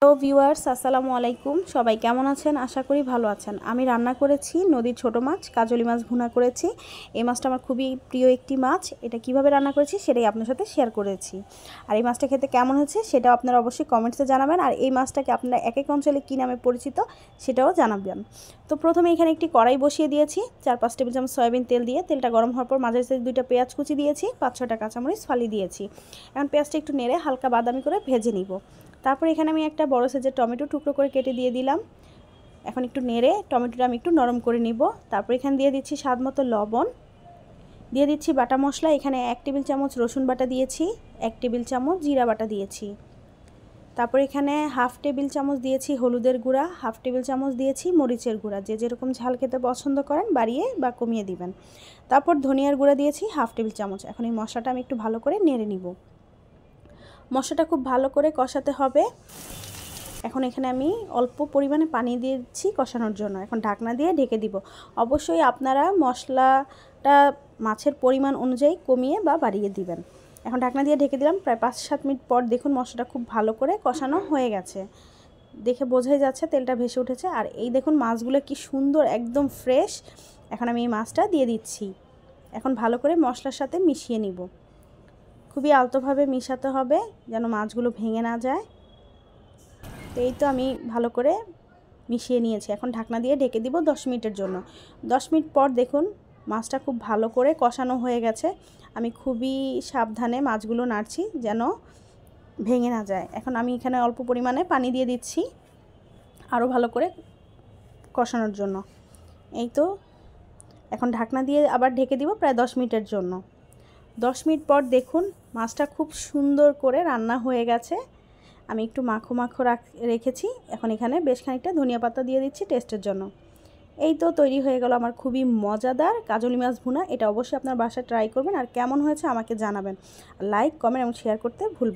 Hello viewers, আসসালামু আলাইকুম। সবাই কেমন আছেন? আশা করি ভালো আছেন। আমি রান্না করেছি নদীর ছোট মাছ, কাজলি মাছ ভুনা করেছি। এই মাছটা আমার খুবই প্রিয় একটি মাছ। এটা কিভাবে রান্না করেছি সেটাই আপনার সাথে শেয়ার করেছি। আর এই মাছটা খেতে কেমন হয়েছে সেটাও আপনারা অবশ্যই কমেন্টসে জানাবেন। আর এই মাছটাকে আপনারা এক এক অঞ্চলে কী নামে পরিচিত সেটাও জানাবেন। তো প্রথমে এখানে একটি কড়াই বসিয়ে দিয়েছি, 4-5 টেবিল চামচ সয়াবিন তেল দিয়ে। তেলটা গরম হওয়ার পর মাঝে সাথে 2টা পেঁয়াজ কুচি দিয়েছি, 5-6টা কাঁচামরিচ ফালি দিয়েছি। এখন পেঁয়াজটা একটু নেড়ে হালকা বাদামি করে ভেজে নিব। তারপর এখানে আমি একটা বড় সাইজের টমেটো টুকরো করে কেটে দিয়ে দিলাম। এখন একটু নেড়ে টমেটোটা আমি একটু নরম করে নিব। তারপর এখানে দিয়ে দিচ্ছি স্বাদ মতো লবণ, দিয়ে দিচ্ছি বাটা মশলা। এখানে 1 টেবিল চামচ রসুন বাটা দিয়েছি, 1 টেবিল চামচ জিরা বাটা দিয়েছি। তারপর এখানে 1/2 টেবিল চামচ দিয়েছি হলুদের গুঁড়া, 1/2 টেবিল চামচ দিয়েছি মরিচের গুঁড়া। যে যেরকম ঝাল খেতে পছন্দ করেন বাড়িয়ে বা কমিয়ে দিবেন। তারপর ধনিয়ার গুঁড়া দিয়েছি 1/2 টেবিল চামচ। এখন এই মশলাটা আমি একটু ভালো করে নেড়ে নিব। মশলাটা খুব ভালো করে কষাতে হবে। এখন এখানে আমি অল্প পরিমাণে পানি দিয়েছি কষানোর জন্য। এখন ঢাকনা দিয়ে ঢেকে দিব। অবশ্যই আপনারা মশলাটা মাছের পরিমাণ অনুযায়ী কমিয়ে বা বাড়িয়ে দিবেন। এখন ঢাকনা দিয়ে ঢেকে দিলাম। প্রায় 5-7 মিনিট পর দেখুন মশলাটা খুব ভালো করে কষানো হয়ে গেছে। দেখে বোঝাই যাচ্ছে তেলটা ভেসে উঠেছে। আর এই দেখুন মাছগুলো কি সুন্দর, একদম ফ্রেশ। এখন আমি এই মাছটা দিয়ে দিচ্ছি। এখন ভালো করে মশলার সাথে মিশিয়ে নিব। খুবই আলতোভাবে মিশাতে হবে যেন মাছগুলো ভেঙে না যায়। তো এই তো আমি ভালো করে মিশিয়ে নিয়েছি। এখন ঢাকনা দিয়ে ঢেকে দিব 10 মিনিটের জন্য। 10 মিনিট পর দেখুন মাছটা খুব ভালো করে কষানো হয়ে গেছে। আমি খুবই সাবধানে মাছগুলো নাড়ছি যেন ভেঙে না যায়। এখন আমি এখানে অল্প পরিমাণে পানি দিয়ে দিচ্ছি আরও ভালো করে কষানোর জন্য। এই তো এখন ঢাকনা দিয়ে আবার ঢেকে দিব প্রায় 10 মিনিটের জন্য। 10 মিনিট পর দেখুন মাছটা খুব সুন্দর করে রান্না হয়ে গেছে। আমি একটু মাখো মাখো রেখেছি। এখন এখানে বেশ খানিকটা ধনিয়া পাতা দিয়ে দিচ্ছি টেস্টের জন্য। এই তো তৈরি হয়ে গেল আমার খুবই মজাদার কাজলি মাছ ভুনা। এটা অবশ্যই আপনার বাসায় ট্রাই করবেন আর কেমন হয়েছে আমাকে জানাবেন। লাইক, কমেন্ট এবং শেয়ার করতে ভুলবেন না।